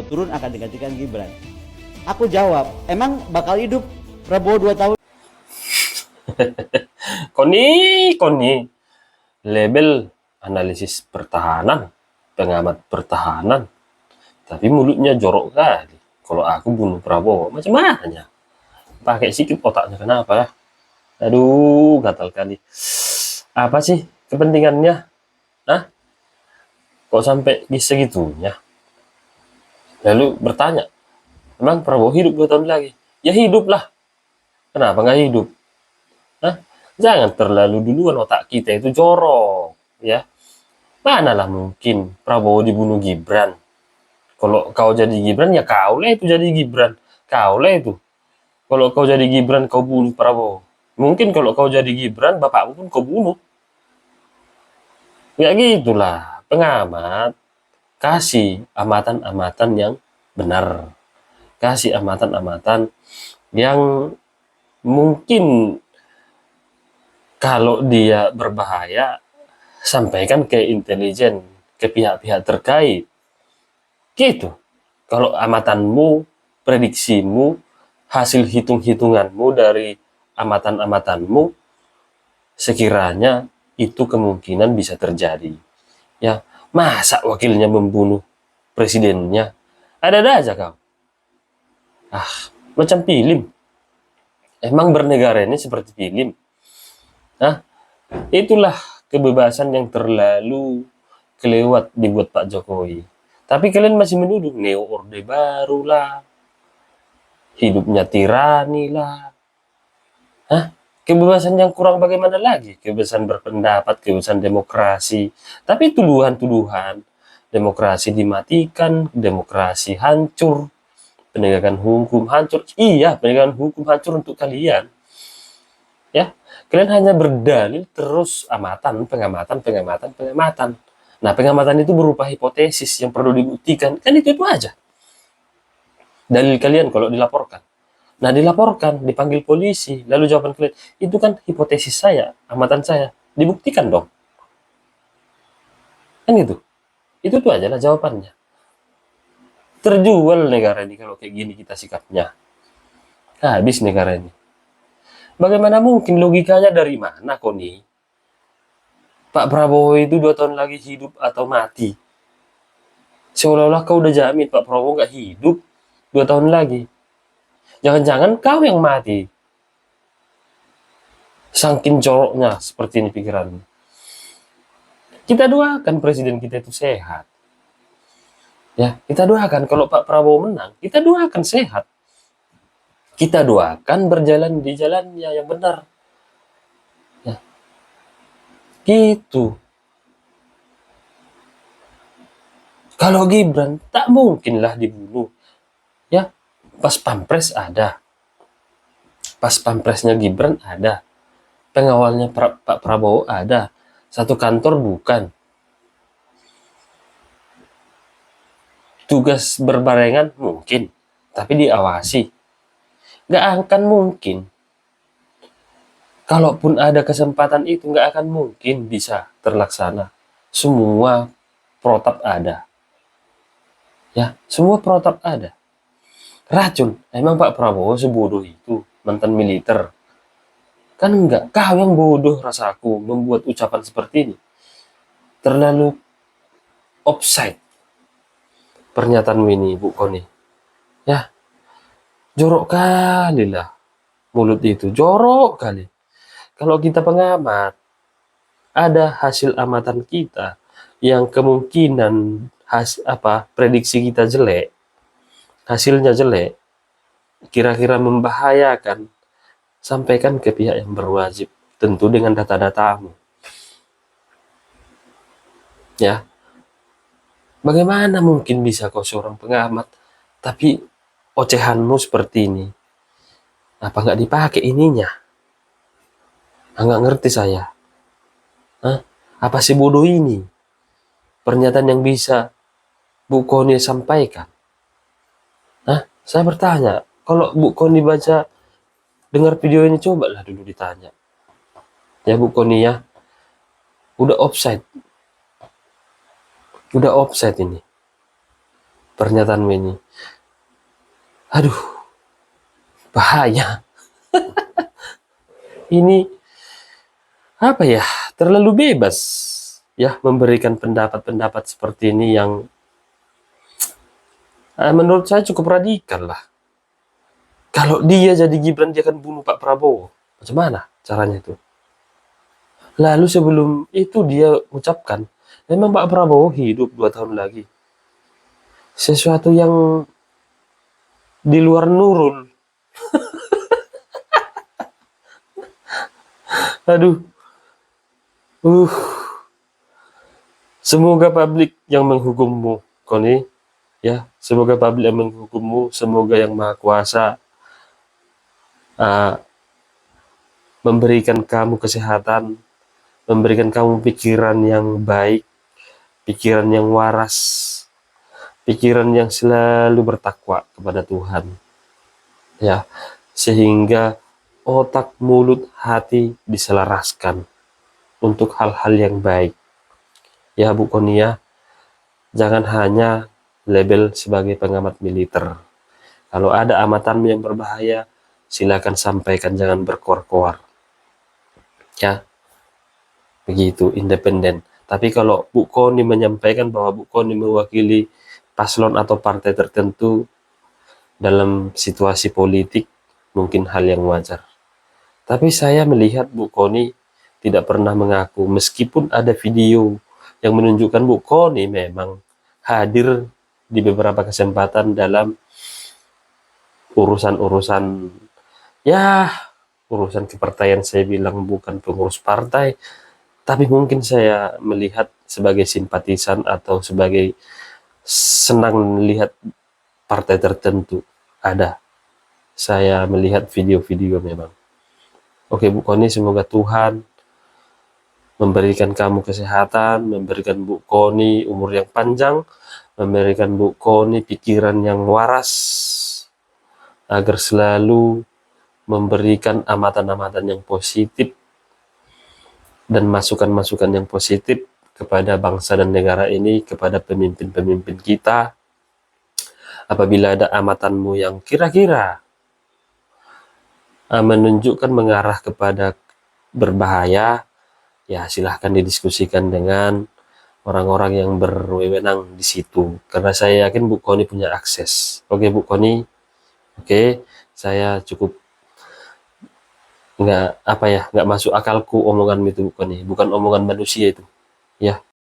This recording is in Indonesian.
turun akan digantikan Gibran. Aku jawab, emang bakal hidup Prabowo 2 tahun? Koni label analisis pertahanan, pengamat pertahanan, tapi mulutnya jorok kali. Kalau aku bunuh Prabowo, macam mananya? Pakai sikit otaknya, kenapa ya? Aduh, gatal kali. Apa sih kepentingannya? Hah? Kok sampai segitunya? Lalu bertanya, emang Prabowo hidup 2 tahun lagi? Ya hiduplah. Kenapa nggak hidup? Hah? Jangan terlalu duluan, otak kita itu jorok. Ya, manalah mungkin Prabowo dibunuh Gibran. Kalau kau jadi Gibran, ya kau lah itu jadi Gibran. Kau lah itu. Kalau kau jadi Gibran, kau bunuh Prabowo. Mungkin kalau kau jadi Gibran, bapakmu pun kau bunuh. Ya gitulah. Pengamat, kasih amatan-amatan yang benar. Kasih amatan-amatan yang mungkin kalau dia berbahaya, sampaikan ke intelijen, ke pihak-pihak terkait. Gitu. Kalau amatanmu, prediksimu, hasil hitung-hitunganmu dari amatan-amatanmu, sekiranya itu kemungkinan bisa terjadi. Ya, masa wakilnya membunuh presidennya? Ada-ada aja kau. Ah, macam film. Emang bernegara ini seperti film. Nah, itulah kebebasan yang terlalu kelewat dibuat Pak Jokowi. Tapi kalian masih menuduh neo orde baru lah, hidupnya tirani lah. Hah? Kebebasan yang kurang bagaimana lagi? Kebebasan berpendapat, kebebasan demokrasi. Tapi tuduhan-tuduhan, demokrasi dimatikan, demokrasi hancur, penegakan hukum hancur. Iya, penegakan hukum hancur untuk kalian. Ya, kalian hanya berdalil terus amatan, pengamatan, pengamatan, pengamatan. Nah, pengamatan itu berupa hipotesis yang perlu dibuktikan. Kan itu aja. Dalil kalian kalau dilaporkan. Nah, dilaporkan, dipanggil polisi, lalu jawaban kalian, itu kan hipotesis saya, amatan saya. Dibuktikan dong. Kan gitu. Itu tuh aja lah jawabannya. Terjual negara ini kalau kayak gini kita sikapnya. Habis negara ini. Bagaimana mungkin, logikanya dari mana kok nih? Pak Prabowo itu 2 tahun lagi hidup atau mati. Seolah-olah kau udah jamin Pak Prabowo nggak hidup 2 tahun lagi. Jangan-jangan kau yang mati. Saking coroknya seperti ini pikiranmu. Kita doakan presiden kita itu sehat. Ya, kita doakan kalau Pak Prabowo menang, kita doakan sehat. Kita doakan berjalan di jalannya yang benar. Ya, gitu. Kalau Gibran, tak mungkinlah dibunuh. Ya, pas pampres ada. Pas pampresnya Gibran ada. Pengawalnya Pak Prabowo ada. Satu kantor bukan. Tugas berbarengan mungkin, tapi diawasi. Nggak akan mungkin. Kalaupun ada kesempatan itu, nggak akan mungkin bisa terlaksana. Semua protap ada. Ya, semua protap ada. Racun, emang Pak Prabowo sebodoh itu, mantan militer? Kan enggak, kau yang bodoh rasaku membuat ucapan seperti ini. Terlalu offside pernyataanmu ini, Bu Koni. Ya, jorok kali lah mulut itu, jorok kali. Kalau kita pengamat, ada hasil amatan kita yang kemungkinan prediksi kita jelek, hasilnya jelek, kira-kira membahayakan, sampaikan ke pihak yang berwajib, tentu dengan data-datamu. Ya, bagaimana mungkin bisa kau seorang pengamat, tapi ocehanmu seperti ini? Apa nggak dipakai ininya? Nggak ngerti saya. Hah? Apa sih bodoh ini? Pernyataan yang bisa Bu Koni sampaikan. Hah? Saya bertanya, kalau Bu Koni baca, dengar video ini, cobalah dulu ditanya. Ya Bu Koni ya, udah offside. Udah offside ini. pernyataanmu ini. Aduh, bahaya. Ini apa ya? Terlalu bebas ya memberikan pendapat-pendapat seperti ini yang menurut saya cukup radikal lah. Kalau dia jadi Gibran, dia akan bunuh Pak Prabowo. Macam mana caranya itu? Lalu sebelum itu dia ucapkan, memang Pak Prabowo hidup 2 tahun lagi. Sesuatu yang di luar nurul. Aduh, uh, semoga publik yang menghukummu, Koni. Ya, semoga publik yang menghukummu, semoga yang Maha Kuasa memberikan kamu kesehatan, memberikan kamu pikiran yang baik, pikiran yang waras, pikiran yang selalu bertakwa kepada Tuhan. Ya, sehingga otak, mulut, hati diselaraskan untuk hal-hal yang baik. Ya Bu Konia, jangan hanya label sebagai pengamat militer. Kalau ada amatanmu yang berbahaya, silakan sampaikan, jangan berkoar-koar. Ya, begitu, independen. Tapi kalau Bu Koni menyampaikan bahwa Bu Koni mewakili paslon atau partai tertentu dalam situasi politik, mungkin hal yang wajar. Tapi saya melihat Bu Koni tidak pernah mengaku, meskipun ada video yang menunjukkan Bu Koni memang hadir di beberapa kesempatan dalam urusan-urusan, ya urusan kepartaian. Saya bilang bukan pengurus partai, tapi mungkin saya melihat sebagai simpatisan atau sebagai senang melihat partai tertentu. Ada, saya melihat video-video memang. Oke Bu Koni, semoga Tuhan memberikan kamu kesehatan, memberikan Bu Koni umur yang panjang, memberikan Bu Koni pikiran yang waras, agar selalu memberikan amatan-amatan yang positif dan masukan-masukan yang positif kepada bangsa dan negara ini, kepada pemimpin-pemimpin kita. Apabila ada amatanmu yang kira-kira menunjukkan mengarah kepada berbahaya, ya silahkan didiskusikan dengan orang-orang yang berwenang di situ. Karena saya yakin Bu Koni punya akses. Oke Bu Koni, oke, saya cukup nggak masuk akalku omongan itu Bu Koni, bukan omongan manusia itu. Ya,